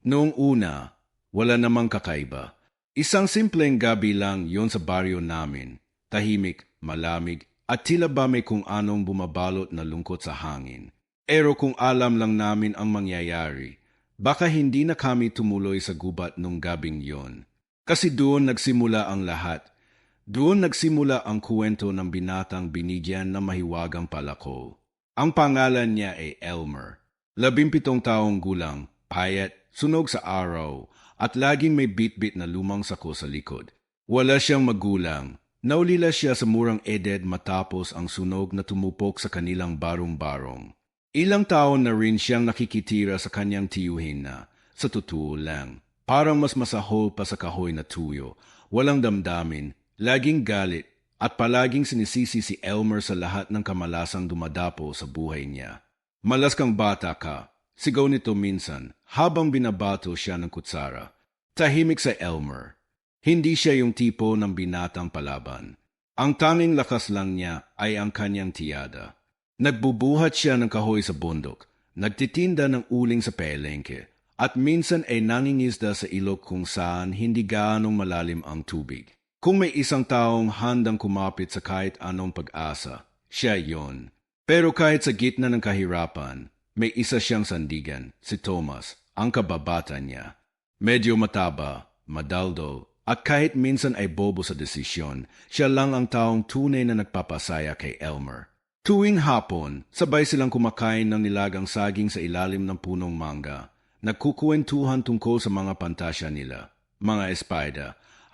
Noong una, wala namang kakaiba. Isang simpleng gabi lang yon sa baryo namin. Tahimik, malamig, at tila ba may kung anong bumabalot na lungkot sa hangin. Pero kung alam lang namin ang mangyayari, baka hindi na kami tumuloy sa gubat nung gabing yon. Kasi doon nagsimula ang lahat. Doon nagsimula ang kwento ng binatang binigyan ng mahiwagang palako. Ang pangalan niya ay Elmer. 17 taong gulang, payat, sunog sa araw, at laging may bit-bit na lumang sako sa likod. Wala siyang magulang. Naulila siya sa murang edad matapos ang sunog na tumupok sa kanilang barong-barong. Ilang taon na rin siyang nakikitira sa kanyang tiyuhin na, sa totoo lang, parang mas masahol pa sa kahoy na tuyo, walang damdamin, laging galit, at palaging sinisisi si Elmer sa lahat ng kamalasang dumadapo sa buhay niya. Malas kang bata ka, sigaw nito minsan habang binabato siya ng kutsara. Tahimik sa Elmer. Hindi siya yung tipo ng binatang palaban. Ang tanging lakas lang niya ay ang kanyang tiyada. Nagbubuhat siya ng kahoy sa bundok, nagtitinda ng uling sa pelengke, at minsan ay nangingisda sa ilog kung saan hindi gaanong malalim ang tubig. Kung may isang taong handang kumapit sa kahit anong pag-asa, siya yon. Pero kahit sa gitna ng kahirapan, may isa siyang sandigan, si Thomas, ang kababata niya. Medyo mataba, madaldo, at kahit minsan ay bobo sa desisyon, siya lang ang taong tunay na nagpapasaya kay Elmer. Tuwing hapon, sabay silang kumakain ng nilagang saging sa ilalim ng punong mangga. Nagkukuwentuhan tungkol sa mga pantasya nila, mga espada,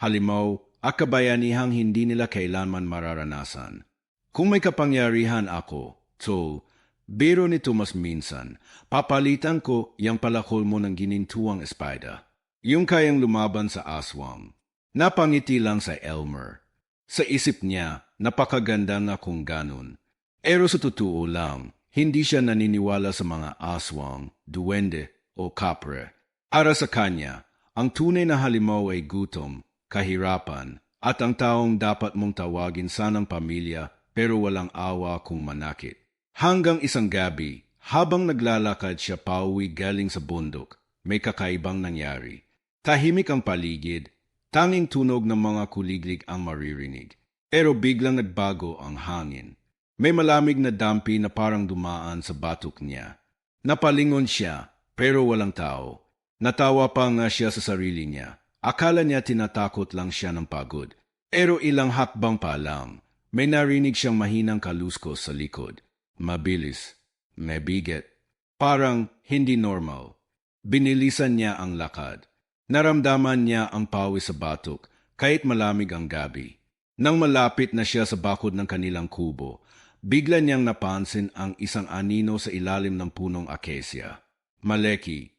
halimaw, at kabayanihang hindi nila kailanman mararanasan. Kung may kapangyarihan ako, so, biro nito mas minsan, papalitan ko yung palakol mo ng ginintuang espada. Yung kayang lumaban sa aswang. Napangiti lang sa Elmer. Sa isip niya, napakaganda nga kung ganun. Pero sa totoo lang, hindi siya naniniwala sa mga aswang, duwende o kapre. Para sa kanya, ang tunay na halimaw ay gutom, kahirapan, at ang taong dapat mong tawagin sanang pamilya pero walang awa kung manakit. Hanggang isang gabi, habang naglalakad siya pauwi galing sa bundok, may kakaibang nangyari. Tahimik ang paligid, tanging tunog ng mga kuliglig ang maririnig. Pero biglang nagbago ang hangin. May malamig na dampi na parang dumaan sa batok niya. Napalingon siya, pero walang tao. Natawa pa nga siya sa sarili niya. Akala niya tinatakot lang siya ng pagod. Pero ilang hakbang pa lang, may narinig siyang mahinang kaluskos sa likod. Mabilis, mabigat, parang hindi normal. Binilisan niya ang lakad. Naramdaman niya ang pawis sa batok, kahit malamig ang gabi. Nang malapit na siya sa bakod ng kanilang kubo, bigla niyang napansin ang isang anino sa ilalim ng punong acacia. Maleki,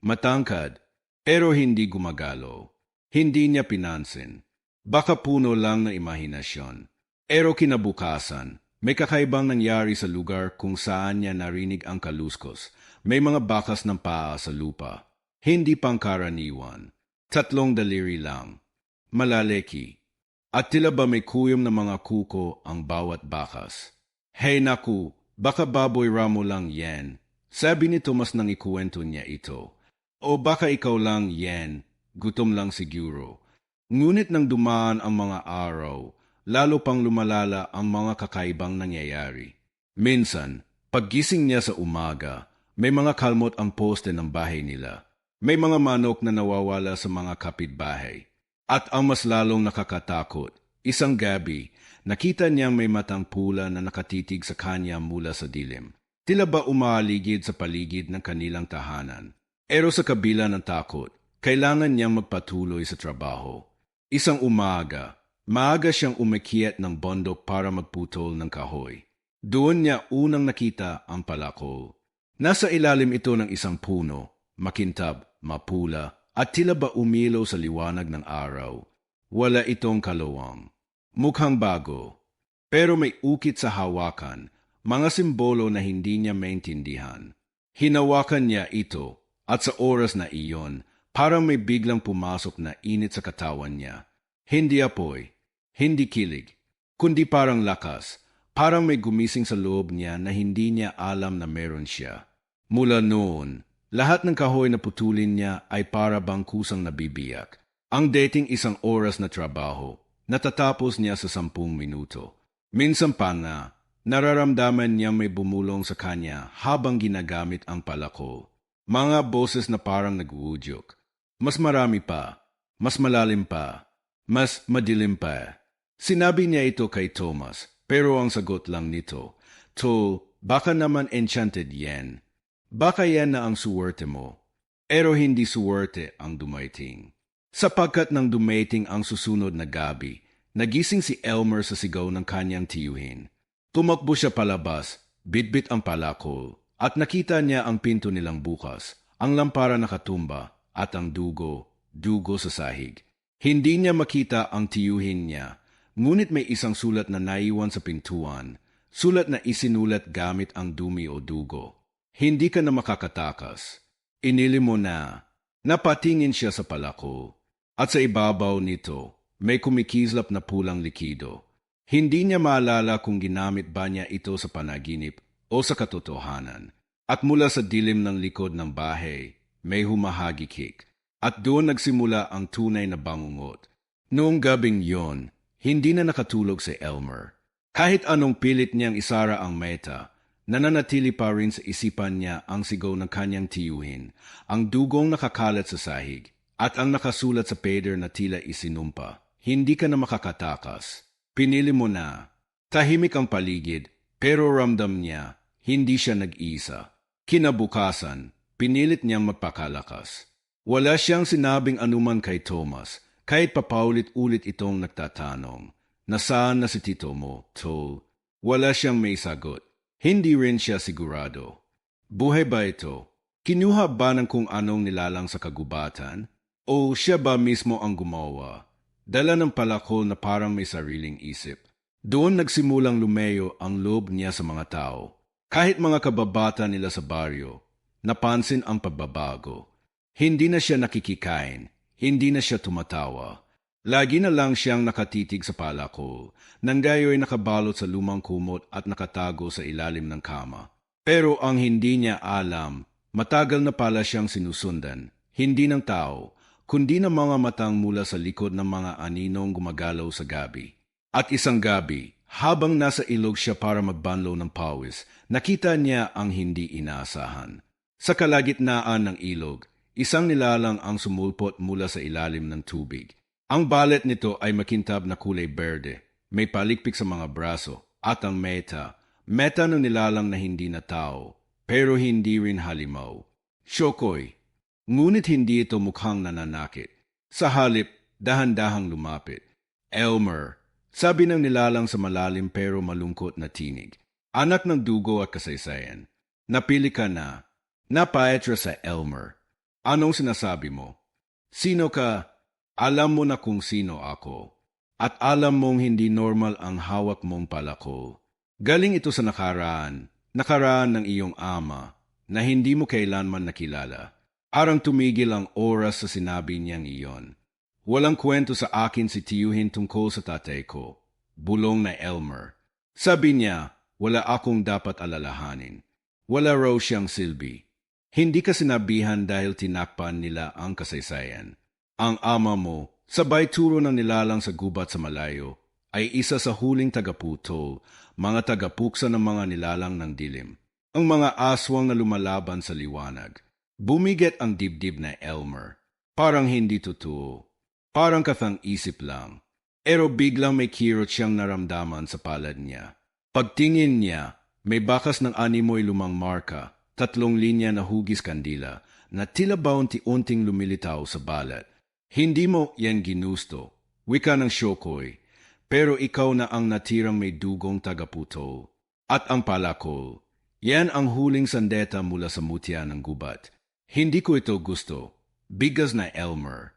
matangkad, pero hindi gumagalaw. Hindi niya pinansin. Baka puno lang ng imahinasyon. Pero kinabukasan, may kakaibang nangyari sa lugar kung saan niya narinig ang kaluskos. May mga bakas ng paa sa lupa. Hindi pangkaraniwan. 3 daliri lang. Malaleki. At tila ba may kuyom na mga kuko ang bawat bakas. Hey naku, baka baboy ramo lang yan. Sabi ni Thomas nang ikuwento niya ito. O baka ikaw lang yan, gutom lang siguro. Ngunit nang dumaan ang mga araw, lalo pang lumalala ang mga kakaibang nangyayari. Minsan, paggising niya sa umaga, may mga kalmot ang poste ng bahay nila. May mga manok na nawawala sa mga kapitbahay. At ang mas lalong nakakatakot, isang gabi, nakita niyang may matang pula na nakatitig sa kanya mula sa dilim. Tila ba umaaligid sa paligid ng kanilang tahanan. Pero sa kabila ng takot, kailangan niyang magpatuloy sa trabaho. Isang umaga, maaga siyang umakyat ng bundok para magputol ng kahoy. Doon niya unang nakita ang palakol. Nasa ilalim ito ng isang puno, makintab, mapula, at tila ba umilaw sa liwanag ng araw. Wala itong kalawang. Mukhang bago. Pero may ukit sa hawakan, mga simbolo na hindi niya maintindihan. Hinawakan niya ito, at sa oras na iyon, parang may biglang pumasok na init sa katawan niya. Hindi apoy, hindi kilig, kundi parang lakas, parang may gumising sa loob niya na hindi niya alam na meron siya. Mula noon, Lahat ng kahoy na putulin niya ay para bang kusang nabibiyak. Ang dating 1 oras na trabaho, natatapos niya sa 10 minuto. Minsan pa na, nararamdaman niya may bumulong sa kanya habang ginagamit ang palako. Mga boses na parang nag-uudyok. Mas marami pa, mas malalim pa, mas madilim pa. Sinabi niya ito kay Thomas, pero ang sagot lang nito, "Tol, baka naman enchanted yan. Baka yan na ang suwerte mo." Pero hindi suwerte ang dumating. Sapagkat nang dumating ang susunod na gabi, nagising si Elmer sa sigaw ng kanyang tiyuhin. Tumakbo siya palabas, bitbit ang palakol, at nakita niya ang pinto nilang bukas, ang lampara nakatumba, at ang dugo sa sahig. Hindi niya makita ang tiyuhin niya, ngunit may isang sulat na naiwan sa pintuan, sulat na isinulat gamit ang dumi o dugo. Hindi ka na makakatakas. Inili mo na. Napatingin siya sa palako. At sa ibabaw nito, may kumikislap na pulang likido. Hindi niya maalala kung ginamit ba niya ito sa panaginip o sa katotohanan. At mula sa dilim ng likod ng bahay, may humahagikik. At doon nagsimula ang tunay na bangungot. Noong gabing yon, hindi na nakatulog si Elmer. Kahit anong pilit niyang isara ang meta, nananatili pa rin sa isipan niya ang sigaw ng kanyang tiyuhin, ang dugong nakakalat sa sahig, at ang nakasulat sa pader na tila isinumpa. Hindi ka na makakatakas. Pinili mo na. Tahimik ang paligid, pero ramdam niya, hindi siya nag-isa. Kinabukasan, pinilit niyang magpakalakas. Wala siyang sinabing anuman kay Thomas, kahit papaulit-ulit itong nagtatanong, "Nasaan na si tito mo, Tol?" Wala siyang may sagot. Hindi rin siya sigurado. Buhay ba ito? Kinuha ba ng kung anong nilalang sa kagubatan? O siya ba mismo ang gumawa? Dala ng palako na parang may sariling isip. Doon nagsimulang lumayo ang loob niya sa mga tao. Kahit mga kababata nila sa baryo, napansin ang pagbabago. Hindi na siya nakikikain, hindi na siya tumatawa. Lagi na lang siyang nakatitig sa palako, nang gayo'y nakabalot sa lumang kumot at nakatago sa ilalim ng kama. Pero ang hindi niya alam, matagal na pala siyang sinusundan, hindi ng tao, kundi ng mga matang mula sa likod ng mga aninong gumagalaw sa gabi. At isang gabi, habang nasa ilog siya para magbanlaw ng pawis, nakita niya ang hindi inaasahan. Sa kalagitnaan ng ilog, isang nilalang ang sumulpot mula sa ilalim ng tubig. Ang balet nito ay makintab na kulay berde, may palikpik sa mga braso, at ang meta ng nilalang na hindi na tao, pero hindi rin halimaw. Syokoy. Ngunit hindi ito mukhang nananakit. Sa halip, dahan-dahang lumapit. "Elmer," sabi ng nilalang sa malalim pero malungkot na tinig. "Anak ng dugo at kasaysayan. Napili ka na." Napaetra sa Elmer. "Anong sinasabi mo? Sino ka?" "Alam mo na kung sino ako. At alam mong hindi normal ang hawak mong palako. Galing ito sa nakaraan ng iyong ama, na hindi mo kailanman nakilala." Parang tumigil ang oras sa sinabi niyang iyon. "Walang kwento sa akin si tiyuhin tungkol sa tatay ko," bulong na Elmer. Sabi niya, wala akong dapat alalahanin. Wala raw siyang silbi. Hindi ka sinabihan dahil tinakpan nila ang kasaysayan. Ang ama mo, sabay turo ng nilalang sa gubat sa malayo, ay isa sa huling tagaputol, mga tagapuksa ng mga nilalang ng dilim. Ang mga aswang na lumalaban sa liwanag. Bumigat ang dibdib na Elmer. Parang hindi totoo. Parang kathang-isip lang. Pero biglang may kirot siyang naramdaman sa palad niya. Pagtingin niya, may bakas ng animoy lumang marka, 3 linya na hugis kandila, na tila ba unti-unting lumilitaw sa balat. "Hindi mo yan ginusto," wika ng Syokoy, "pero ikaw na ang natirang may dugong tagaputol. At ang palakol, yan ang huling sandeta mula sa mutya ng gubat. Hindi ko ito gusto." Bigas na Elmer.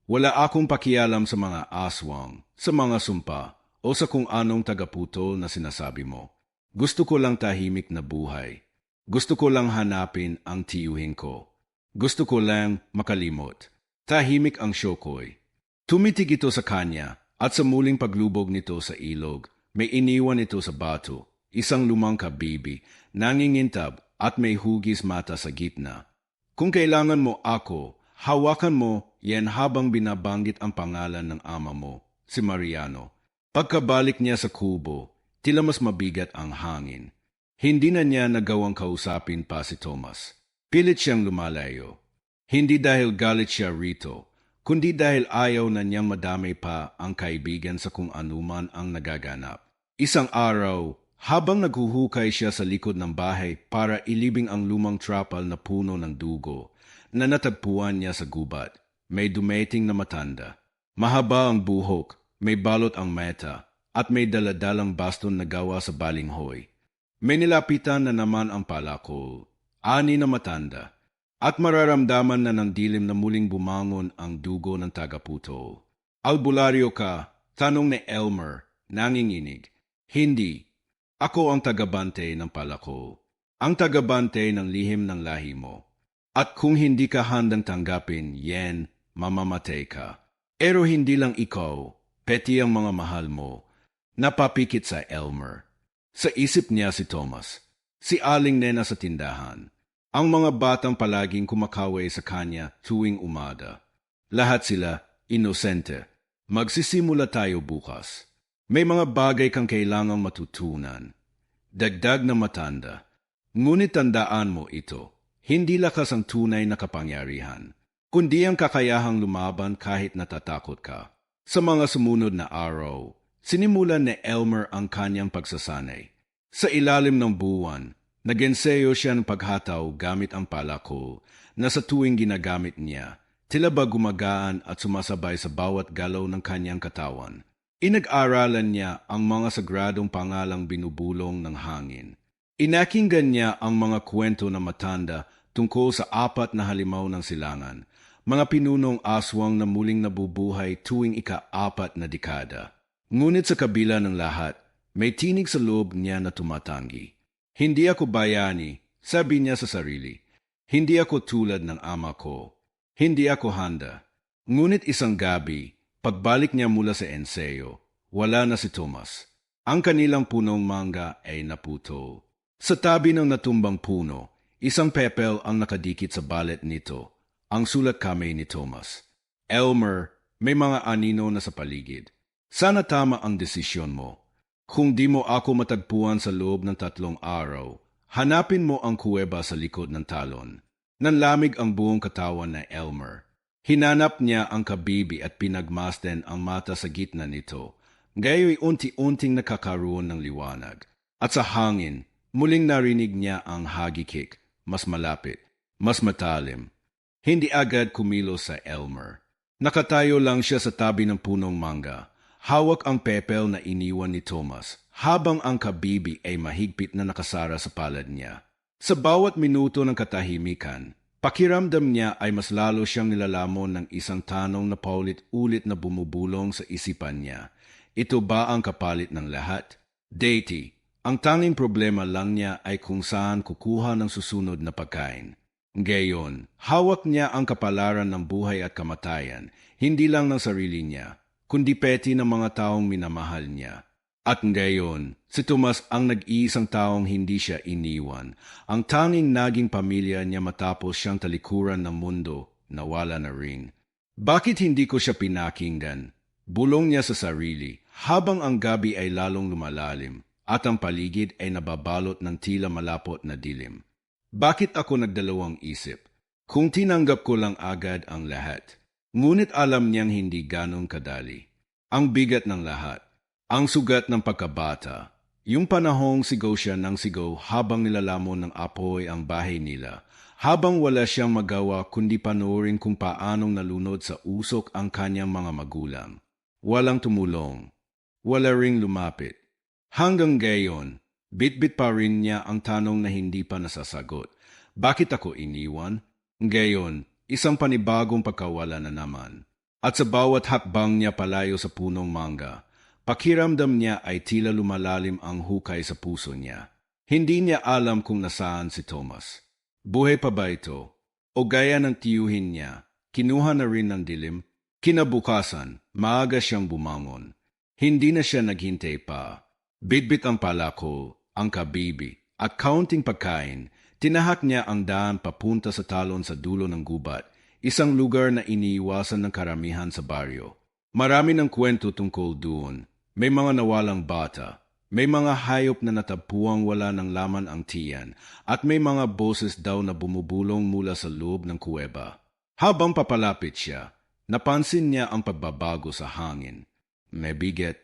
"Wala akong pakialam sa mga aswang, sa mga sumpa, o sa kung anong tagaputol na sinasabi mo. Gusto ko lang tahimik na buhay. Gusto ko lang hanapin ang tiyuhin ko. Gusto ko lang makalimot." Tahimik ang Syokoy. Tumitig ito sa kanya, at sa muling paglubog nito sa ilog, may iniwan ito sa bato, isang lumang kabibi, nangingintab at may hugis mata sa gitna. Kung kailangan mo ako, hawakan mo yan habang binabanggit ang pangalan ng ama mo, si Mariano. Pagkabalik niya sa kubo, tila mas mabigat ang hangin. Hindi na niya nagawang kausapin pa si Thomas. Pilit siyang lumalayo. Hindi dahil galit siya rito, kundi dahil ayaw na niyang madamay pa ang kaibigan sa kung anuman ang nagaganap. Isang araw, habang naghuhukay siya sa likod ng bahay para ilibing ang lumang trapal na puno ng dugo, na natagpuan niya sa gubat, may dumating na matanda. Mahaba ang buhok, may balot ang meta, at may daladalang baston na gawa sa balinghoy. May nilapitan na naman ang palakol, ani na matanda, at mararamdaman na ng dilim na muling bumangon ang dugo ng tagaputol. Albularyo ka, tanong ni Elmer, nanginginig. Hindi. Ako ang tagabante ng palakol, ang tagabante ng lihim ng lahi mo. At kung hindi ka handang tanggapin, yen, mamamatay ka. Pero hindi lang ikaw, peti ang mga mahal mo. Napapikit sa Elmer. Sa isip niya si Thomas, si Aling Nena sa tindahan, ang mga batang palaging kumakaway sa kanya tuwing umada. Lahat sila, inosente. Magsisimula tayo bukas. May mga bagay kang kailangang matutunan. Dagdag na matanda. Ngunit tandaan mo ito, hindi lakas ang tunay na kapangyarihan, kundi ang kakayahang lumaban kahit natatakot ka. Sa mga sumunod na araw, sinimulan ni Elmer ang kanyang pagsasanay. Sa ilalim ng buwan, nagenseyo siya ng paghataw gamit ang palakol na sa tuwing ginagamit niya, tila ba gumagaan at sumasabay sa bawat galaw ng kanyang katawan. Inag-aralan niya ang mga sagradong pangalang binubulong ng hangin. Inakinggan niya ang mga kwento na matanda tungkol sa 4 na halimaw ng silangan, mga pinunong aswang na muling nabubuhay tuwing ika-4 na dekada. Ngunit sa kabila ng lahat, may tinig sa loob niya na tumatanggi. Hindi ako bayani, sabi niya sa sarili. Hindi ako tulad ng ama ko. Hindi ako handa. Ngunit isang gabi, pagbalik niya mula sa ensayo, wala na si Thomas. Ang kanilang punong mangga ay naputo. Sa tabi ng natumbang puno, isang pepel ang nakadikit sa balet nito, ang sulat kamay ni Thomas. Elmer, may mga anino na sa paligid. Sana tama ang desisyon mo. Kung di mo ako matagpuan sa loob ng 3 araw, hanapin mo ang kuweba sa likod ng talon. Nanlamig ang buong katawan na Elmer. Hinanap niya ang kabibi at pinagmasdan ang mata sa gitna nito. Gayo'y unti-unting nakakaroon ng liwanag. At sa hangin, muling narinig niya ang hagikik, mas malapit, mas matalim. Hindi agad kumilos sa Elmer. Nakatayo lang siya sa tabi ng punong mangga. Hawak ang pepel na iniwan ni Thomas, habang ang kabibi ay mahigpit na nakasara sa palad niya. Sa bawat minuto ng katahimikan, pakiramdam niya ay mas lalo siyang nilalamon ng isang tanong na paulit-ulit na bumubulong sa isipan niya. Ito ba ang kapalit ng lahat? Deity, ang tanging problema lang niya ay kung saan kukuha ng susunod na pagkain. Gayon, hawak niya ang kapalaran ng buhay at kamatayan, hindi lang ng sarili niya, kundi peti ng mga taong minamahal niya. At ngayon, si Tomas ang nag-iisang taong hindi siya iniwan, ang tanging naging pamilya niya matapos siyang talikuran ng mundo, nawala na rin. Bakit hindi ko siya pinakinggan? Bulong niya sa sarili, habang ang gabi ay lalong lumalalim, at ang paligid ay nababalot ng tila malapot na dilim. Bakit ako nagdalawang isip? Kung tinanggap ko lang agad ang lahat. Ngunit alam niyang hindi ganong kadali. Ang bigat ng lahat. Ang sugat ng pagkabata, yung panahong sigaw siya ng sigaw habang nilalamon ng apoy ang bahay nila, habang wala siyang magawa kundi panoorin kung paanong nalunod sa usok ang kanyang mga magulang. Walang tumulong, wala ring lumapit. Hanggang gayon, bit-bit pa rin niya ang tanong na hindi pa nasasagot. Bakit ako iniwan? Gayon, isang panibagong pagkawala na naman. At sa bawat hakbang niya palayo sa punong mangga, pakiramdam niya ay tila lumalalim ang hukay sa puso niya. Hindi niya alam kung nasaan si Thomas. Buhay pa ba ito? O gaya ng tiyuhin niya, kinuha na rin ng dilim? Kinabukasan, maaga siyang bumangon. Hindi na siya naghintay pa. Bitbit ang palako, ang kabibi, at kaunting pagkain, Tinahak niya ang daan papunta sa talon sa dulo ng gubat, isang lugar na iniiwasan ng karamihan sa baryo. Marami ng kwento tungkol doon. May mga nawalang bata, may mga hayop na natagpuang wala ng laman ang tiyan, at may mga boses daw na bumubulong mula sa loob ng kuweba. Habang papalapit siya, napansin niya ang pagbabago sa hangin. May bigat,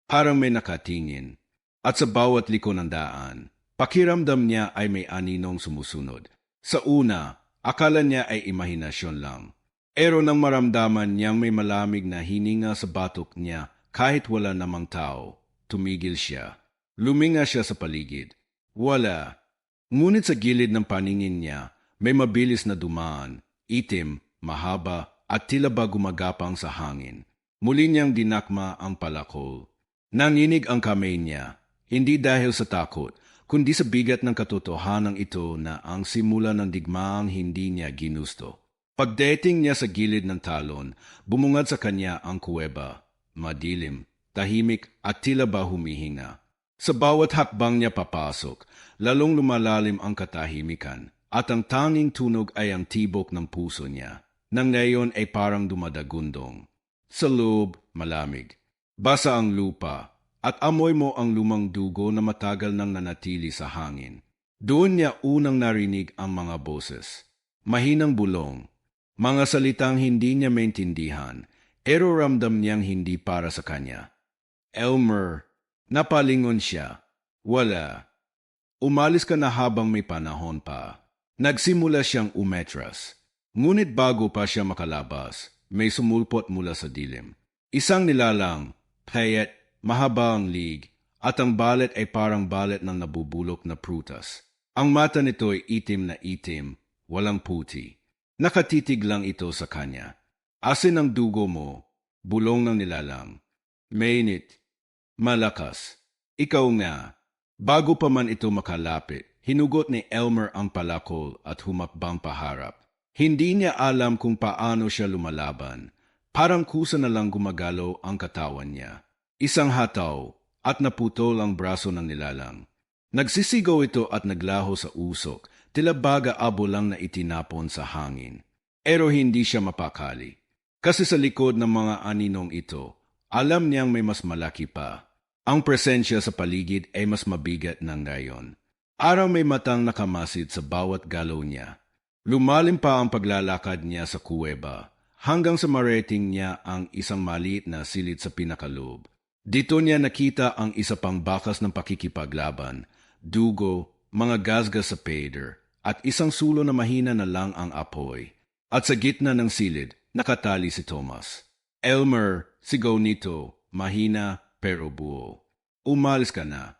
parang may nakatingin, at sa bawat liko ng daan, pakiramdam niya ay may aninong sumusunod. Sa una, akala niya ay imahinasyon lang. Pero nang maramdaman niyang may malamig na hininga sa batok niya kahit wala namang tao, tumigil siya. Luminga siya sa paligid. Wala. Ngunit sa gilid ng paningin niya, may mabilis na dumaan, itim, mahaba, at tila ba gumagapang sa hangin. Muli niyang dinakma ang palakol. Nanginig ang kamay niya, hindi dahil sa takot, kundi sa bigat ng katotohanan ito na ang simula ng digmaang hindi niya ginusto. Pagdating niya sa gilid ng talon, bumungad sa kanya ang kuweba. Madilim, tahimik at tila ba humihinga. Sa bawat hakbang niya papasok, lalong lumalalim ang katahimikan at ang tanging tunog ay ang tibok ng puso niya, na ngayon ay parang dumadagundong. Sa loob, malamig. Basa ang lupa at amoy mo ang lumang dugo na matagal nang nanatili sa hangin. Doon niya unang narinig ang mga boses. Mahinang bulong. Mga salitang hindi niya maintindihan, pero ramdam niyang hindi para sa kanya. Elmer, napalingon siya. Wala. Umalis ka na habang may panahon pa. Nagsimula siyang umetras. Ngunit bago pa siya makalabas, may sumulpot mula sa dilim. Isang nilalang, payat, mahaba ang lig, at ang balet ay parang balet ng nabubulok na prutas. Ang mata nito ay itim na itim, walang puti. Nakatitig lang ito sa kanya. Asin ang dugo mo, bulong ng nilalang. Mainit, malakas. Ikaw nga. Bago pa man ito makalapit, hinugot ni Elmer ang palakol at humakbang paharap. Hindi niya alam kung paano siya lumalaban. Parang kusa na lang gumagalaw ang katawan niya. Isang hataw at naputol ang braso ng nilalang. Nagsisigaw ito at naglaho sa usok, tila baga abo lang na itinapon sa hangin. Pero hindi siya mapakali. Kasi sa likod ng mga aninong ito, alam niyang may mas malaki pa. Ang presensya sa paligid ay mas mabigat ng ngayon. Araw may matang nakamasid sa bawat galaw niya. Lumalim pa ang paglalakad niya sa kuweba, hanggang sa marating niya ang isang maliit na silid sa pinakaloob. Dito niya nakita ang isa pang bakas ng pakikipaglaban, dugo, mga gasgas sa pader, at isang sulo na mahina na lang ang apoy. At sa gitna ng silid, nakatali si Thomas. Elmer, sigaw nito, mahina pero buo. Umalis ka na.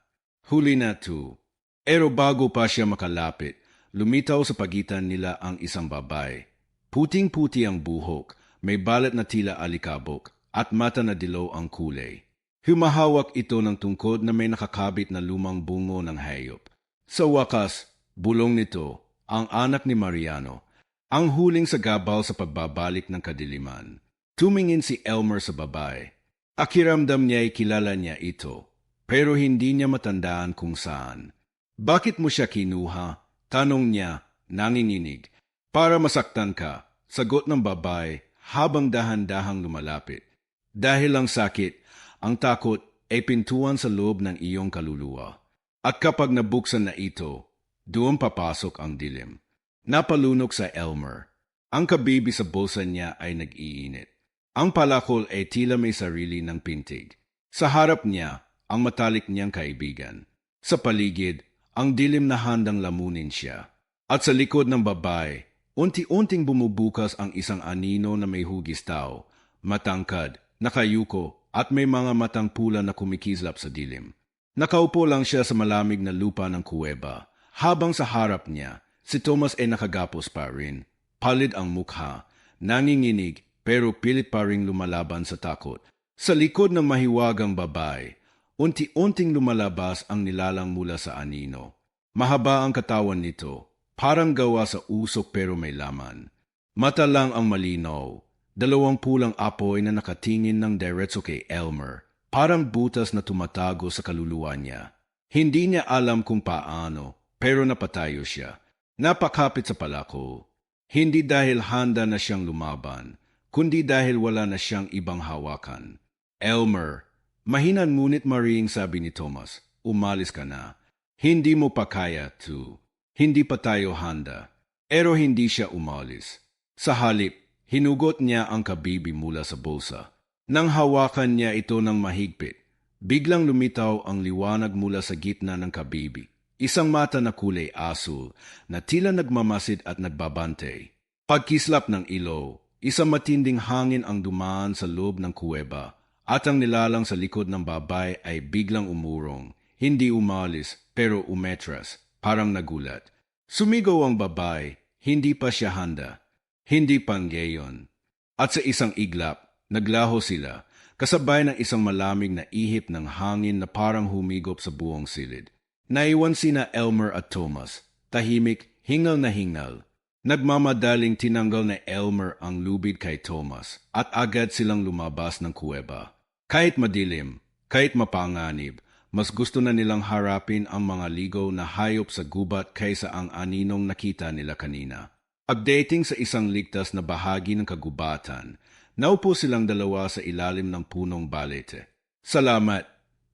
Huli na to. Pero bago pa siya makalapit, lumitaw sa pagitan nila ang isang babae. Puting-puti ang buhok, may balat na tila alikabok, at mata na dilaw ang kulay. Humahawak ito ng tungkod na may nakakabit na lumang bungo ng hayop. Sa wakas, bulong nito, ang anak ni Mariano, ang huling sagabal sa pagbabalik ng kadiliman. Tumingin si Elmer sa babae. Akiramdam niya ay kilala niya ito, pero hindi niya matandaan kung saan. Bakit mo siya kinuha? Tanong niya, nanginginig. Para masaktan ka, sagot ng babae habang dahan-dahang lumalapit. Dahil ang sakit, ang takot ay pintuan sa loob ng iyong kaluluwa. At kapag nabuksan na ito, doon papasok ang dilim. Napalunok sa Elmer. Ang kabibi sa bulsa niya ay nag-iinit. Ang palakol ay tila may sarili ng pintig. Sa harap niya, ang matalik niyang kaibigan. Sa paligid, ang dilim na handang lamunin siya. At sa likod ng babae, unti-unting bumubukas ang isang anino na may hugis tao, matangkad, nakayuko, at may mga matang pula na kumikislap sa dilim. Nakaupo lang siya sa malamig na lupa ng kuweba. Habang sa harap niya, si Thomas ay nakagapos pa rin. Palid ang mukha, nanginginig, pero pilit pa ring lumalaban sa takot. Sa likod ng mahiwagang babae, unti-unting lumalabas ang nilalang mula sa anino. Mahaba ang katawan nito, parang gawa sa usok pero may laman. Mata lang ang malinaw, dalawang pulang apoy na nakatingin ng diretso kay Elmer, parang butas na tumatago sa kaluluwa niya. Hindi niya alam kung paano, pero napatayo siya. Napakapit sa palako. Hindi dahil handa na siyang lumaban, kundi dahil wala na siyang ibang hawakan. Elmer, mahinan ngunit mariing sabi ni Thomas, umalis ka na. Hindi mo pa kaya, to. Hindi pa tayo handa. Pero hindi siya umalis. Sa halip, hinugot niya ang kabibi mula sa bulsa. Nang hawakan niya ito ng mahigpit, biglang lumitaw ang liwanag mula sa gitna ng kabibi. Isang mata na kulay asul na tila nagmamasid at nagbabante. Pagkislap ng ilaw, isang matinding hangin ang dumaan sa loob ng kuweba at ang nilalang sa likod ng babae ay biglang umurong. Hindi umalis pero umetras, parang nagulat. Sumigaw ang babae, hindi pa siya handa. Hindi panggayon. At sa isang iglap, naglaho sila, kasabay ng isang malamig na ihip ng hangin na parang humigop sa buong silid. Naiwan sina Elmer at Thomas, tahimik, hingal na hingal. Nagmamadaling tinanggal na Elmer ang lubid kay Thomas at agad silang lumabas ng kuweba. Kahit madilim, kahit mapanganib, mas gusto na nilang harapin ang mga ligaw na hayop sa gubat kaysa ang aninong nakita nila kanina. Pagdating sa isang ligtas na bahagi ng kagubatan, naupo silang dalawa sa ilalim ng punong balete. Salamat,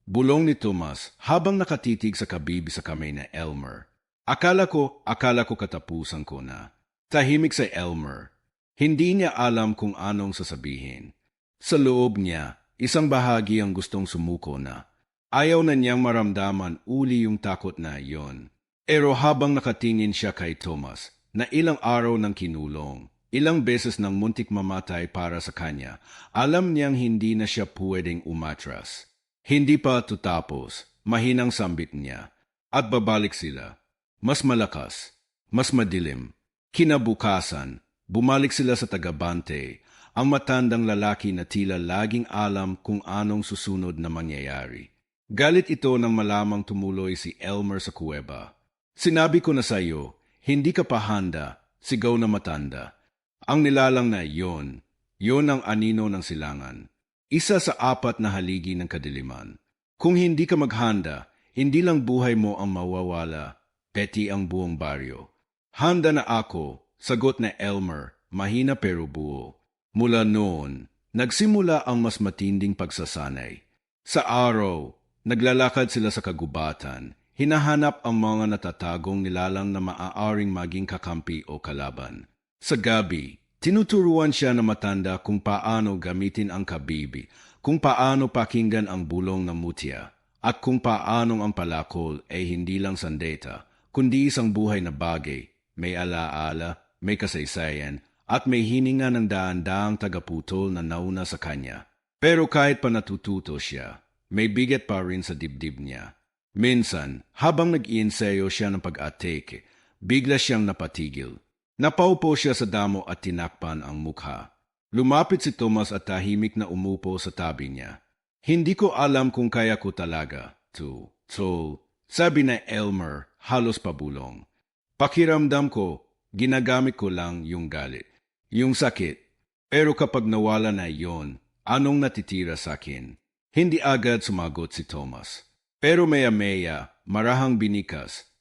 bulong ni Thomas habang nakatitig sa kabibi sa kamay na Elmer. Akala ko katapusan ko na. Tahimik si Elmer. Hindi niya alam kung anong sasabihin. Sa loob niya, isang bahagi ang gustong sumuko na. Ayaw na niyang maramdaman uli yung takot na iyon. Pero habang nakatingin siya kay Thomas, na ilang araw ng kinulong, ilang beses nang muntik mamatay para sa kanya, alam niyang hindi na siya pwedeng umatras. Hindi pa tutapos, mahinang sambit niya, at babalik sila. Mas malakas, mas madilim. Kinabukasan, bumalik sila sa tagabante, ang matandang lalaki na tila laging alam kung anong susunod na mangyayari. Galit ito nang malamang tumuloy si Elmer sa kuweba. Sinabi ko na sa iyo, hindi ka pa handa, sigaw na matanda. Ang nilalang na yon ang anino ng silangan. Isa sa 4 na haligi ng kadiliman. Kung hindi ka maghanda, hindi lang buhay mo ang mawawala, peti ang buong baryo. Handa na ako, sagot na Elmer, mahina pero buo. Mula noon, nagsimula ang mas matinding pagsasanay. Sa araw, naglalakad sila sa kagubatan, hinahanap ang mga natatagong nilalang na maaaring maging kakampi o kalaban. Sa gabi, tinuturuan siya na matanda kung paano gamitin ang kabibi, kung paano pakinggan ang bulong ng mutya, at kung paanong ang palakol ay hindi lang sandata, kundi isang buhay na bagay, may alaala, may kasaysayan, at may hininga ng daan-daang tagaputol na nauna sa kanya. Pero kahit pa natututo siya, may bigat pa rin sa dibdib niya. Minsan, habang nag-iensayo siya ng pag-atake, bigla siyang napatigil. Napaupo siya sa damo at tinakpan ang mukha. Lumapit si Thomas at tahimik na umupo sa tabi niya. Hindi ko alam kung kaya ko talaga, to, sabi na Elmer, halos pabulong. Pakiramdam ko, ginagamit ko lang yung galit, yung sakit. Pero kapag nawala na yon, anong natitira sa akin? Hindi agad sumagot si Thomas. Pero maya-maya, marahang binikas,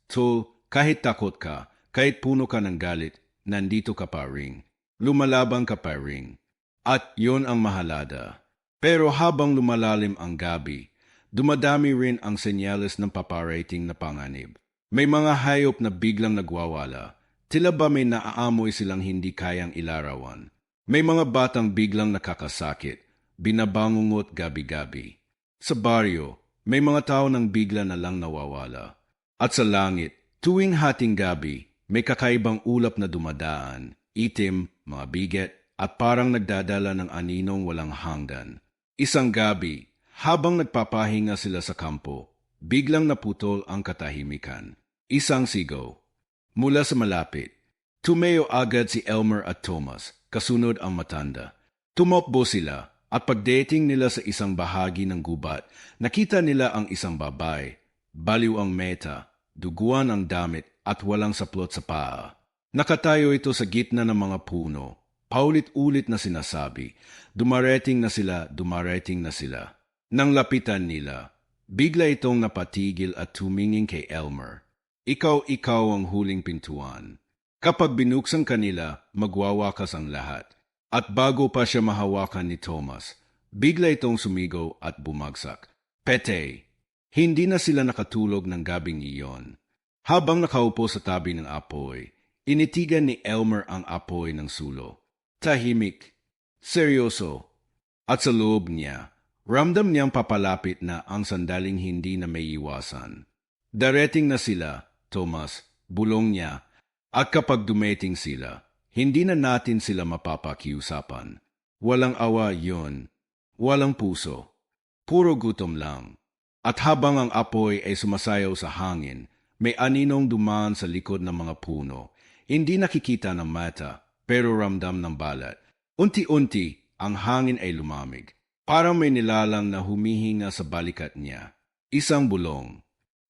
kahit takot ka, kahit puno ka ng galit, nandito ka pa rin. Lumalabang ka pa rin. At yon ang mahalada. Pero habang lumalalim ang gabi, dumadami rin ang senyales ng paparating na panganib. May mga hayop na biglang nagwawala. Tila ba may naaamoy silang hindi kayang ilarawan. May mga batang biglang nakakasakit, binabangungot gabi-gabi. Sa baryo, may mga tao nang bigla na lang nawawala. At sa langit, tuwing hating gabi, may kakaibang ulap na dumadaan, itim, mga bigat, at parang nagdadala ng aninong walang hanggan. Isang gabi, habang nagpapahinga sila sa kampo, biglang naputol ang katahimikan. Isang sigaw. Mula sa malapit, tumayo agad si Elmer at Thomas, kasunod ang matanda. Tumakbo sila, at pagdating nila sa isang bahagi ng gubat, nakita nila ang isang babae. Baliw ang meta, duguan ang damit at walang saplot sa paa. Nakatayo ito sa gitna ng mga puno. Paulit-ulit na sinasabi, dumarating na sila. Nang lapitan nila, bigla itong napatigil at tumingin kay Elmer. Ikaw ang huling pintuan. Kapag binuksan kanila, magwawakas ang lahat. At bago pa siya mahawakan ni Thomas, bigla itong sumigaw at bumagsak. Pete! Hindi na sila nakatulog ng gabing iyon. Habang nakaupo sa tabi ng apoy, initigan ni Elmer ang apoy ng sulo. Tahimik, seryoso, at sa loob niya, ramdam niyang papalapit na ang sandaling hindi na may iwasan. Darating na sila, Thomas, bulong niya, at kapag dumating sila, hindi na natin sila mapapakiusapan. Walang awa yon, walang puso, puro gutom lang. At habang ang apoy ay sumasayaw sa hangin, may aninong dumaan sa likod ng mga puno. Hindi nakikita ng mata, pero ramdam ng balat. Unti-unti, ang hangin ay lumamig. Parang may nilalang na humihinga sa balikat niya. Isang bulong,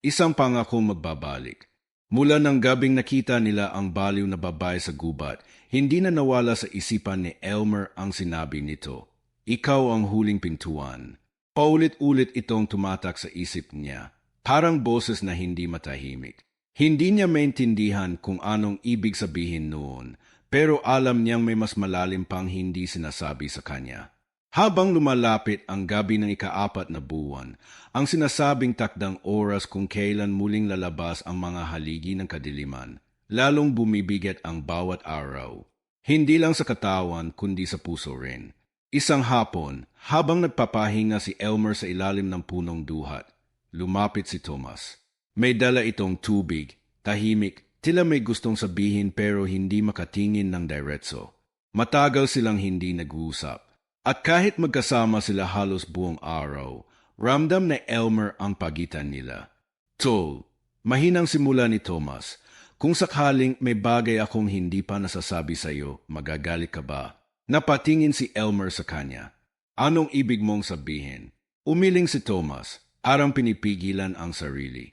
isang pangakong magbabalik. Mula ng gabing nakita nila ang baliw na babae sa gubat, hindi na nawala sa isipan ni Elmer ang sinabi nito. Ikaw ang huling pintuan. Paulit-ulit itong tumatak sa isip niya, parang boses na hindi matahimik. Hindi niya maintindihan kung anong ibig sabihin noon, pero alam niyang may mas malalim pang hindi sinasabi sa kanya. Habang lumalapit ang gabi ng ika-4 na buwan, ang sinasabing takdang oras kung kailan muling lalabas ang mga haligi ng kadiliman, lalong bumibigat ang bawat araw. Hindi lang sa katawan kundi sa puso rin. Isang hapon, habang nagpapahinga si Elmer sa ilalim ng punong duhat, lumapit si Thomas. May dala itong tubig, tahimik, tila may gustong sabihin pero hindi makatingin ng diretso. Matagal silang hindi nag-uusap. At kahit magkasama sila halos buong araw, ramdam na Elmer ang pagitan nila. Tol, mahinang simula ni Thomas, kung sakaling may bagay akong hindi pa nasasabi sa iyo, magagalit ka ba? Napatingin si Elmer sa kanya. Anong ibig mong sabihin? Umiling si Thomas, parang pinipigilan ang sarili.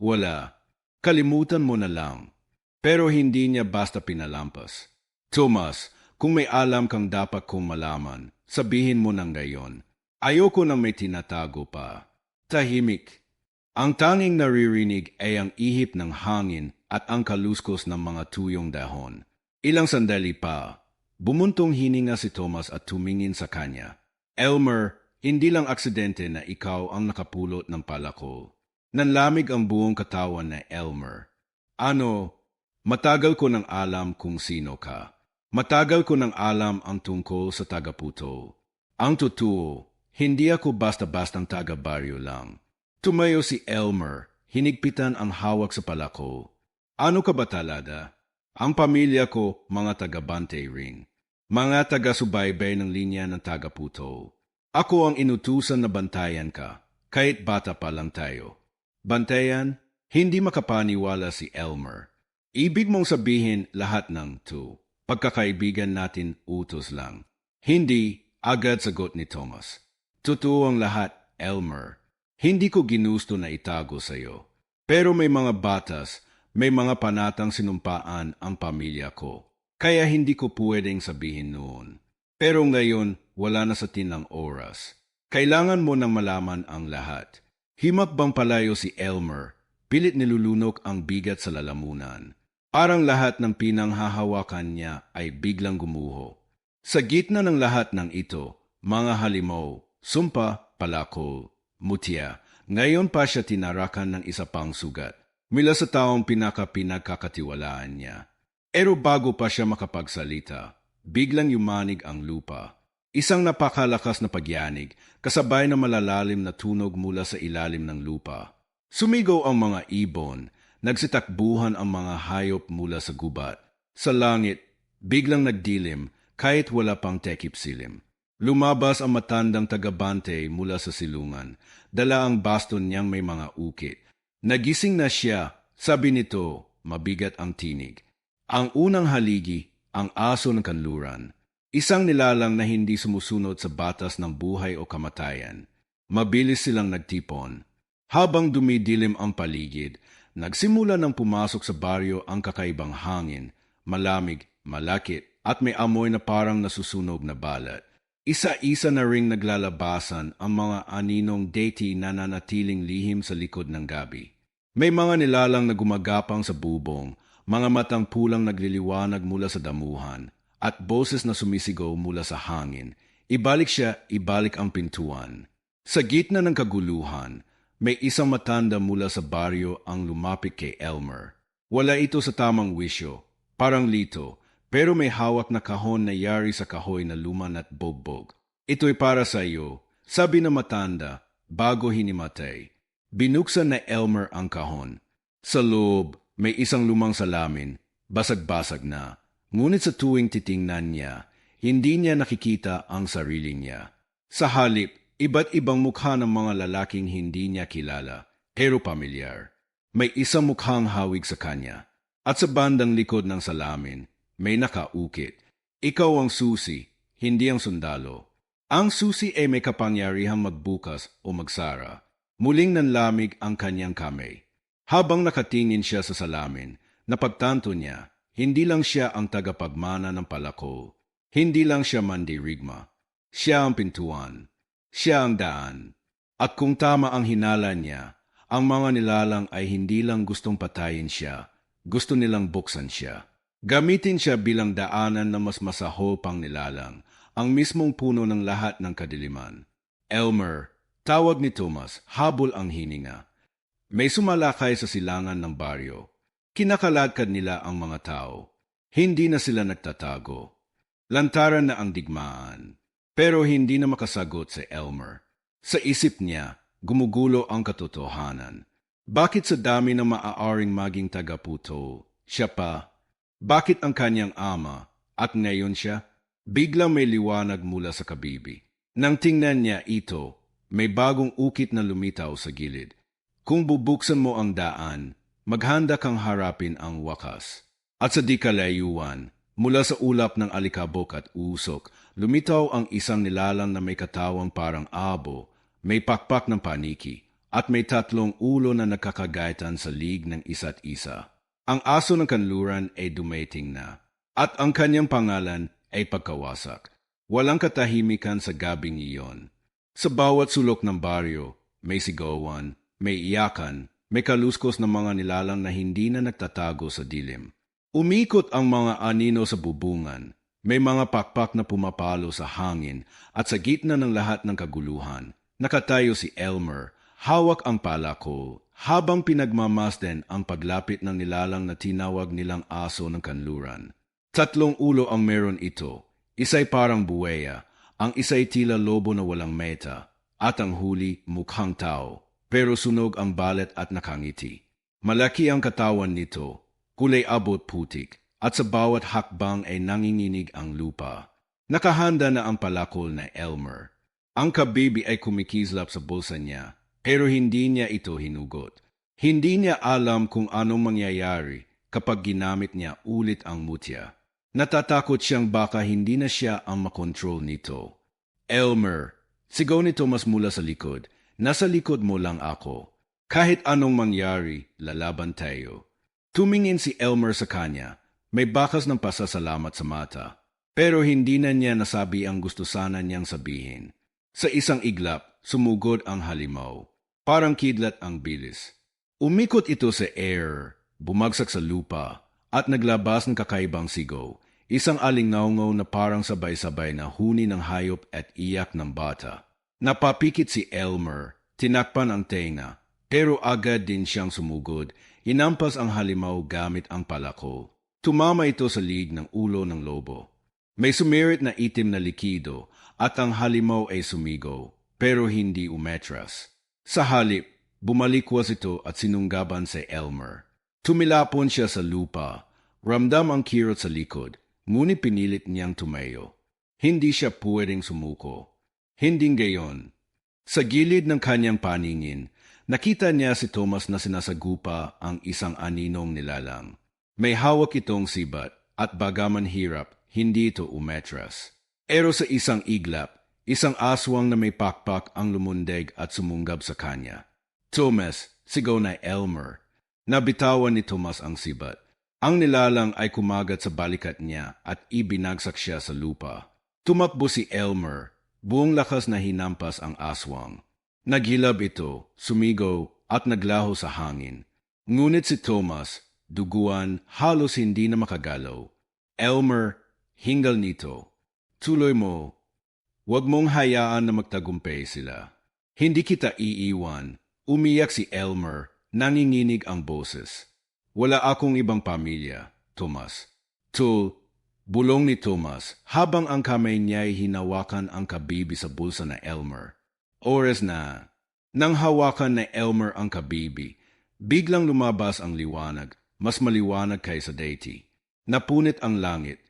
Wala, kalimutan mo na lang. Pero hindi niya basta pinalampas. Thomas, kung may alam kang dapat kong malaman, sabihin mo nang gayon. Ayoko nang may tinatago pa. Tahimik. Ang tanging naririnig ay ang ihip ng hangin at ang kaluskos ng mga tuyong dahon. Ilang sandali pa, bumuntong hininga si Thomas at tumingin sa kanya. Elmer, hindi lang aksidente na ikaw ang nakapulot ng palako. Nanlamig ang buong katawan na Elmer. Matagal ko nang alam kung sino ka. Matagal ko nang alam ang tungkol sa taga-Puto. Ang totoo, hindi ako basta-bastang taga-baryo lang. Tumayo si Elmer, hinigpitan ang hawak sa palako. Ano ka ba talaga? Ang pamilya ko, mga taga-Bantay ring. Mga taga-subaybay ng linya ng taga-Puto. Ako ang inutusan na bantayan ka, kahit bata pa lang tayo. Bantayan? Hindi makapaniwala si Elmer. Ibig mong sabihin lahat ng to. Pagkakaibigan natin utos lang. Hindi, agad sagot ni Thomas. Totoo ang lahat, Elmer. Hindi ko ginusto na itago sa iyo. Pero may mga batas, may mga panatang sinumpaan ang pamilya ko. Kaya hindi ko pwedeng sabihin noon. Pero ngayon, wala na sa tinang oras. Kailangan mo nang malaman ang lahat. Himakbang palayo si Elmer, pilit nilulunok ang bigat sa lalamunan. Parang lahat ng pinanghahawakan niya ay biglang gumuho. Sa gitna ng lahat ng ito, mga halimaw, sumpa, palako, mutya, ngayon pa siya tinarakan ng isa pang sugat. Mula sa taong pinagkakatiwalaan niya. Pero bago pa siya makapagsalita, biglang yumanig ang lupa. Isang napakalakas na pagyanig, kasabay na malalalim na tunog mula sa ilalim ng lupa. Sumigaw ang mga ibon, nagsitakbuhan ang mga hayop mula sa gubat. Sa langit, biglang nagdilim kahit wala pang tekip silim. Lumabas ang matandang taga-Bantay mula sa silungan. Dala ang baston niyang may mga ukit. Nagising na siya, sabi nito, mabigat ang tinig. Ang unang haligi, ang aso ng kanluran. Isang nilalang na hindi sumusunod sa batas ng buhay o kamatayan. Mabilis silang nagtipon. Habang dumidilim ang paligid, nagsimula ng pumasok sa baryo ang kakaibang hangin, malamig, malakit, at may amoy na parang nasusunog na balat. Isa-isa na ring naglalabasan ang mga aninong deity na nanatiling lihim sa likod ng gabi. May mga nilalang na gumagapang sa bubong, mga matang pulang nagliliwanag mula sa damuhan, at boses na sumisigaw mula sa hangin. Ibalik siya, ibalik ang pintuan. Sa gitna ng kaguluhan, may isang matanda mula sa baryo ang lumapit kay Elmer. Wala ito sa tamang wisyo, parang lito, pero may hawak na kahon na yari sa kahoy na luman at bogbog. Ito'y para sa iyo, sabi ng matanda, bago hinimatay. Binuksan na Elmer ang kahon. Sa loob, may isang lumang salamin, basag-basag na. Ngunit sa tuwing titingnan niya, hindi niya nakikita ang sarili niya. Sa halip, iba't ibang mukha ng mga lalaking hindi niya kilala, pero pamilyar. May isang mukhang hawig sa kanya. At sa bandang likod ng salamin, may nakaukit. Ikaw ang susi, hindi ang sundalo. Ang susi ay may kapangyarihang magbukas o magsara. Muling nanlamig ang kanyang kamay. Habang nakatingin siya sa salamin, napagtanto niya, hindi lang siya ang tagapagmana ng palako. Hindi lang siya mandirigma. Siya ang pintuan. Siya ang daan. At kung tama ang hinala niya, ang mga nilalang ay hindi lang gustong patayin siya, gusto nilang buksan siya. Gamitin siya bilang daanan na mas masaho pang nilalang, ang mismong puno ng lahat ng kadiliman. Elmer, tawag ni Thomas, habol ang hininga. May sumalakay sa silangan ng baryo. Kinakalakad nila ang mga tao. Hindi na sila nagtatago. Lantaran na ang digmaan. Pero hindi na makasagot si Elmer. Sa isip niya, gumugulo ang katotohanan. Bakit sa dami na maaaring maging tagaputo, siya pa? Bakit ang kanyang ama, at ngayon siya? Biglang may liwanag mula sa kabibi. Nang tingnan niya ito, may bagong ukit na lumitaw sa gilid. Kung bubuksan mo ang daan, maghanda kang harapin ang wakas. At sa di kalayuan, mula sa ulap ng alikabok at usok, lumitaw ang isang nilalang na may katawang parang abo, may pakpak ng paniki, at may 3 ulo na nakakagaitan sa lig ng isa't isa. Ang aso ng kanluran ay dumating na, at ang kanyang pangalan ay pagkawasak. Walang katahimikan sa gabing iyon. Sa bawat sulok ng baryo, may sigawan, may iyakan, may kaluskos ng mga nilalang na hindi na nagtatago sa dilim. Umikot ang mga anino sa bubungan, may mga pakpak na pumapalo sa hangin at sa gitna ng lahat ng kaguluhan, nakatayo si Elmer, hawak ang palako, habang pinagmamasdan ang paglapit ng nilalang na tinawag nilang aso ng kanluran. 3 ulo ang meron ito, isa'y parang buweya, ang isa'y tila lobo na walang meta, at ang huli mukhang tao, pero sunog ang balat at nakangiti. Malaki ang katawan nito, kulay abot putik, at sa bawat hakbang ay nanginginig ang lupa. Nakahanda na ang palakol na Elmer. Ang kabibi ay kumikislap sa bulsa niya, pero hindi niya ito hinugot. Hindi niya alam kung anong mangyayari kapag ginamit niya ulit ang mutya. Natatakot siyang baka hindi na siya ang makontrol nito. Elmer, sigaw ni Thomas mula sa likod, nasa likod mo lang ako. Kahit anong mangyari, lalaban tayo. Tumingin si Elmer sa kanya, may bakas ng pasasalamat sa mata, pero hindi na niya nasabi ang gusto sana niyang sabihin. Sa isang iglap, sumugod ang halimaw. Parang kidlat ang bilis. Umikot ito sa air, bumagsak sa lupa, at naglabas ng kakaibang sigaw. Isang alingaungaw na parang sabay-sabay na huni ng hayop at iyak ng bata. Napapikit si Elmer, tinakpan ang tenga, pero agad din siyang sumugod. Hinampas ang halimaw gamit ang palako. Tumama ito sa lig ng ulo ng lobo. May sumirit na itim na likido at ang halimaw ay sumigaw, pero hindi umetras. Sa halip, bumalikwas ito at sinunggaban si Elmer. Tumilapon siya sa lupa. Ramdam ang kirot sa likod, ngunit pinilit niyang tumayo. Hindi siya pwedeng sumuko. Hindi gayon. Sa gilid ng kanyang paningin, nakita niya si Thomas na sinasagupa ang isang aninong nilalang. May hawak itong sibat at bagaman hirap, hindi ito umetras. Pero sa isang iglap, isang aswang na may pakpak ang lumundag at sumunggab sa kanya. Thomas, sigaw na Elmer. Nabitawan ni Thomas ang sibat. Ang nilalang ay kumagat sa balikat niya at ibinagsak siya sa lupa. Tumakbo si Elmer, buong lakas na hinampas ang aswang. Naghilab ito, sumigaw at naglaho sa hangin. Ngunit si Thomas, duguan, halos hindi na makagalaw. Elmer, hingal nito. Tuloy mo. Huwag mong hayaan na magtagumpay sila. Hindi kita iiwan. Umiyak si Elmer, nanginginig ang boses. Wala akong ibang pamilya, Thomas. Bulong ni Thomas habang ang kamay niya'y hinawakan ang kabibi sa bulsa na Elmer. Oras na. Nang hawakan na Elmer ang kabibi, biglang lumabas ang liwanag, mas maliwanag kaysa dati. Napunit ang langit.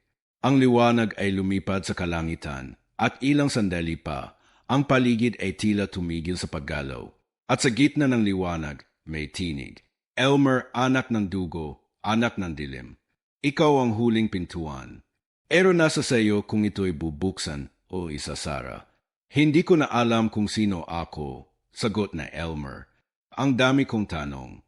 Ang liwanag ay lumipad sa kalangitan at ilang sandali pa, ang paligid ay tila tumigil sa paggalaw. At sa gitna ng liwanag, may tinig. Elmer, anak ng dugo, anak ng dilim. Ikaw ang huling pintuan. Pero nasa sayo kung ito'y bubuksan o isasara. Hindi ko na alam kung sino ako, sagot na Elmer. Ang dami kong tanong.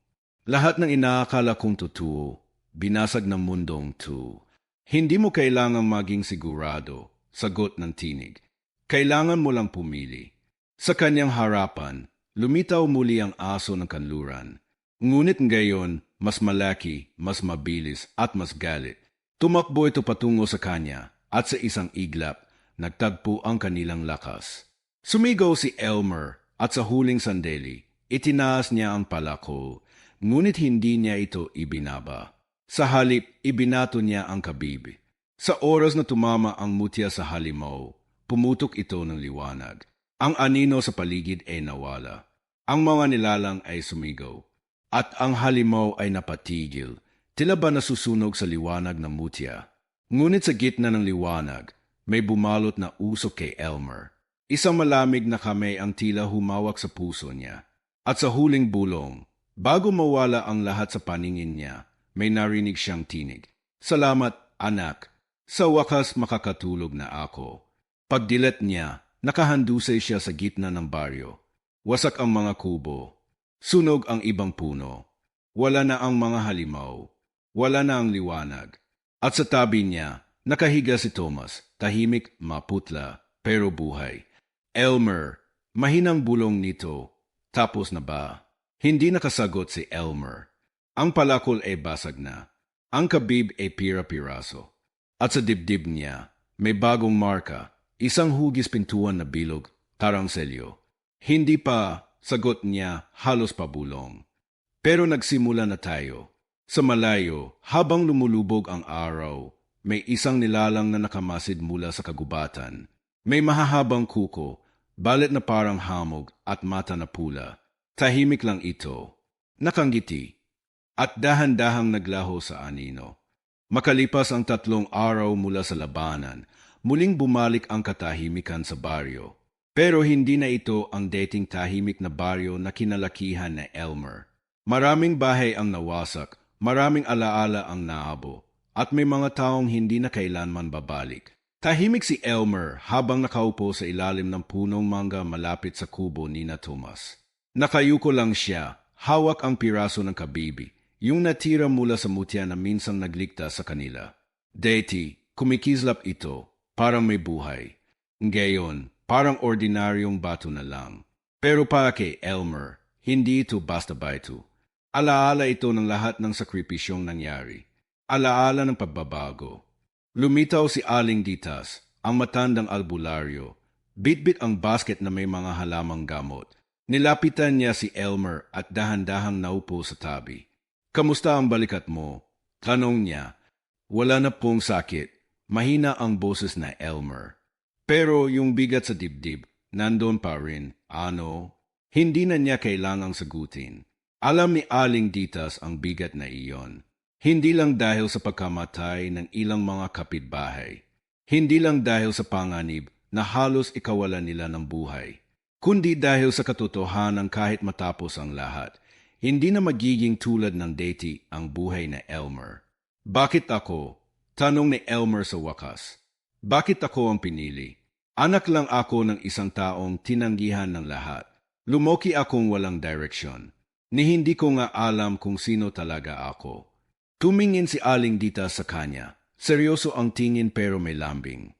Lahat ng inaakala kong totoo, binasag ng mundong to. Hindi mo kailangang maging sigurado, sagot ng tinig. Kailangan mo lang pumili. Sa kanyang harapan, lumitaw muli ang aso ng kanluran. Ngunit ngayon, mas malaki, mas mabilis at mas galit. Tumakbo ito patungo sa kanya at sa isang iglap, nagtagpo ang kanilang lakas. Sumigaw si Elmer at sa huling sandali, itinaas niya ang palako, ngunit hindi niya ito ibinaba. Sa halip, ibinato niya ang kabibi. Sa oras na tumama ang mutya sa halimaw, pumutok ito ng liwanag. Ang anino sa paligid ay nawala. Ang mga nilalang ay sumigaw. At ang halimaw ay napatigil. Tila ba nasusunog sa liwanag ng mutya? Ngunit sa gitna ng liwanag, may bumalot na usok kay Elmer. Isang malamig na kamay ang tila humawak sa puso niya. At sa huling bulong, bago mawala ang lahat sa paningin niya, may narinig siyang tinig. Salamat, anak. Sa wakas makakatulog na ako. Pagdilat niya, nakahandusay siya sa gitna ng baryo. Wasak ang mga kubo. Sunog ang ibang puno. Wala na ang mga halimaw. Wala na ang liwanag. At sa tabi niya, nakahiga si Thomas, tahimik, maputla, pero buhay. Elmer, mahinang bulong nito. Tapos na ba? Hindi nakasagot si Elmer. Ang palakol ay basag na. Ang kabib ay pira-piraso. At sa dibdib niya, may bagong marka, isang hugis pintuan na bilog, tarang selyo. Hindi pa, sagot niya, halos pabulong. Pero nagsimula na tayo. Sa malayo, habang lumulubog ang araw, may isang nilalang na nakamasid mula sa kagubatan. May mahahabang kuko, balit na parang hamog at mata na pula. Tahimik lang ito. Nakangiti. At dahan-dahang naglaho sa anino. Makalipas ang 3 araw mula sa labanan, muling bumalik ang katahimikan sa baryo. Pero hindi na ito ang dating tahimik na baryo na kinalakihan na Elmer. Maraming bahay ang nawasak, maraming alaala ang naabo, at may mga taong hindi na kailanman babalik. Tahimik si Elmer habang nakaupo sa ilalim ng punong mangga malapit sa kubo ni na Thomas. Nakayuko lang siya, hawak ang piraso ng kabibi, yung natira mula sa mutya na minsang nagligtas sa kanila. Dati, kumikislap ito, parang may buhay. Ngayon, parang ordinaryong bato na lang. Pero para kay Elmer, hindi ito basta baito. Alaala ito ng lahat ng sakripisyong nangyari. Alaala ng pagbabago. Lumitaw si Aling Ditas, ang matandang albularyo. Bitbit ang basket na may mga halamang gamot. Nilapitan niya si Elmer at dahan-dahang naupo sa tabi. Kamusta ang balikat mo? Tanong niya. Wala na pong sakit. Mahina ang boses na Elmer. Pero yung bigat sa dibdib, nandun pa rin. Ano? Hindi na niya kailangang sagutin. Alam ni Aling Ditas ang bigat na iyon. Hindi lang dahil sa pagkamatay ng ilang mga kapitbahay. Hindi lang dahil sa panganib na halos ikawalan nila ng buhay. Kundi dahil sa katotohanan kahit matapos ang lahat, hindi na magiging tulad ng dati ang buhay na Elmer. Bakit ako? Tanong ni Elmer sa wakas. Bakit ako ang pinili? Anak lang ako ng isang taong tinanggihan ng lahat. Lumoki akong walang direksyon. Ni hindi ko nga alam kung sino talaga ako. Tumingin si Aling Ditas sa kanya. Seryoso ang tingin pero may lambing.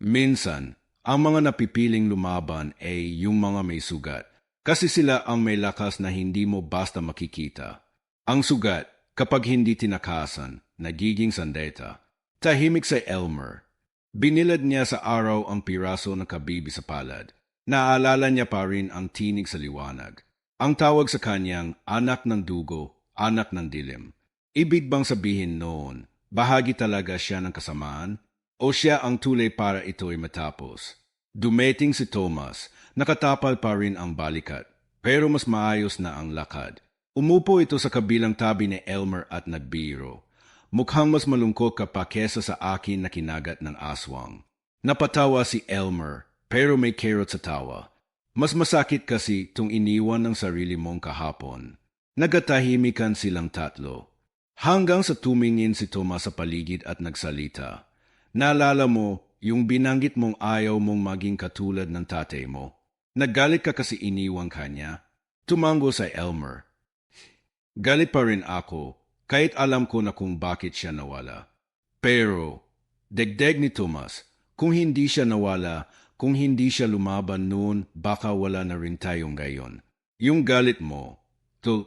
Minsan, ang mga napipiling lumaban ay yung mga may sugat. Kasi sila ang may lakas na hindi mo basta makikita. Ang sugat, kapag hindi tinakasan, nagiging sandeta. Tahimik si Elmer. Binilad niya sa araw ang piraso ng kabibi sa palad. Naalala niya pa rin ang tinig sa liwanag. Ang tawag sa kanyang anak ng dugo, anak ng dilim. Ibig bang sabihin noon, bahagi talaga siya ng kasamaan? O siya ang tulay para ito'y matapos? Dumating si Thomas, nakatapal pa rin ang balikat, pero mas maayos na ang lakad. Umupo ito sa kabilang tabi ni Elmer at nagbiro. Mukhang mas malungkot ka pa kesa sa akin na kinagat ng aswang. Napatawa si Elmer, pero may kerot sa tawa. Mas masakit kasi tung iniwan ng sarili mong kahapon. Nagatahimikan silang tatlo. Hanggang sa tumingin si Thomas sa paligid at nagsalita. Naalala mo yung binanggit mong ayaw mong maging katulad ng tatay mo. Naggalit ka kasi iniwang kanya. Tumango si Elmer. Galit pa rin ako, kahit alam ko na kung bakit siya nawala. Pero, degdeg ni Thomas, kung hindi siya nawala, kung hindi siya lumaban noon, baka wala na rin tayong gayon. Yung galit mo,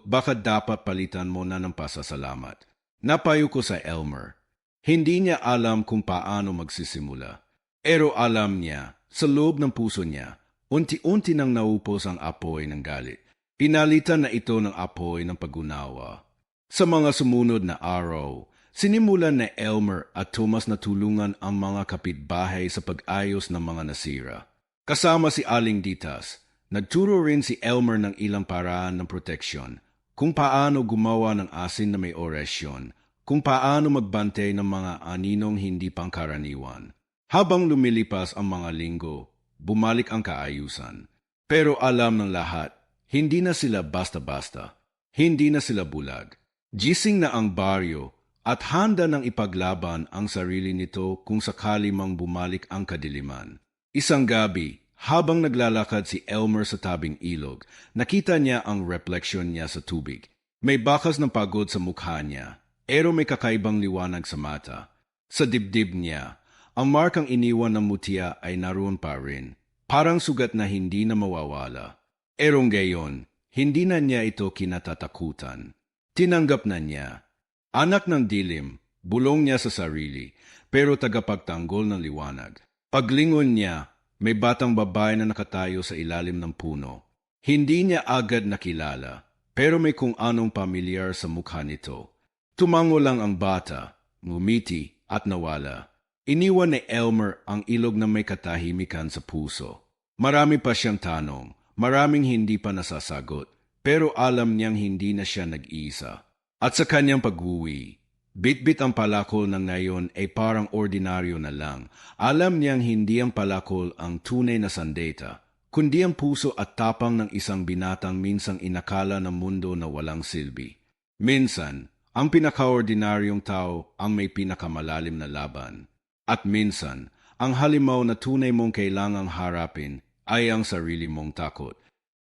baka dapat palitan mo na ng pasasalamat. Napayo ko sa Elmer. Hindi niya alam kung paano magsisimula. Pero alam niya, sa loob ng puso niya, unti-unti nang naupos ang apoy ng galit. Pinalitan na ito ng apoy ng pag-unawa. Sa mga sumunod na araw, sinimulan ni Elmer at Thomas na tulungan ang mga kapitbahay sa pag-ayos ng mga nasira. Kasama si Aling Ditas, nagturo rin si Elmer ng ilang paraan ng proteksyon, kung paano gumawa ng asin na may orasyon, kung paano magbantay ng mga aninong hindi pangkaraniwan. Habang lumilipas ang mga linggo, bumalik ang kaayusan. Pero alam ng lahat, hindi na sila basta-basta, hindi na sila bulag. Gising na ang baryo at handa ng ipaglaban ang sarili nito kung sakali mang bumalik ang kadiliman. Isang gabi, habang naglalakad si Elmer sa tabing ilog, nakita niya ang refleksyon niya sa tubig. May bakas ng pagod sa mukha niya, pero may kakaibang liwanag sa mata. Sa dibdib niya, ang markang iniwan ng mutya ay naroon pa rin, parang sugat na hindi na mawawala. Erong gayon, hindi na niya ito kinatatakutan. Tinanggap na niya. Anak ng dilim, bulong niya sa sarili, pero tagapagtanggol ng liwanag. Paglingon niya, may batang babae na nakatayo sa ilalim ng puno. Hindi niya agad nakilala, pero may kung anong pamilyar sa mukha nito. Tumango lang ang bata, ngumiti at nawala. Iniwan ni Elmer ang ilog na may katahimikan sa puso. Marami pa siyang tanong, maraming hindi pa nasasagot, pero alam niyang hindi na siya nag-iisa. At sa kanyang pag-uwi, bit-bit ang palakol ng ngayon ay parang ordinaryo na lang. Alam niyang hindi ang palakol ang tunay na sandata, kundi ang puso at tapang ng isang binatang minsang inakala ng mundo na walang silbi. Minsan, ang pinakaordinaryong tao ang may pinakamalalim na laban. At minsan, ang halimaw na tunay mong kailangang harapin ay ang sarili mong takot.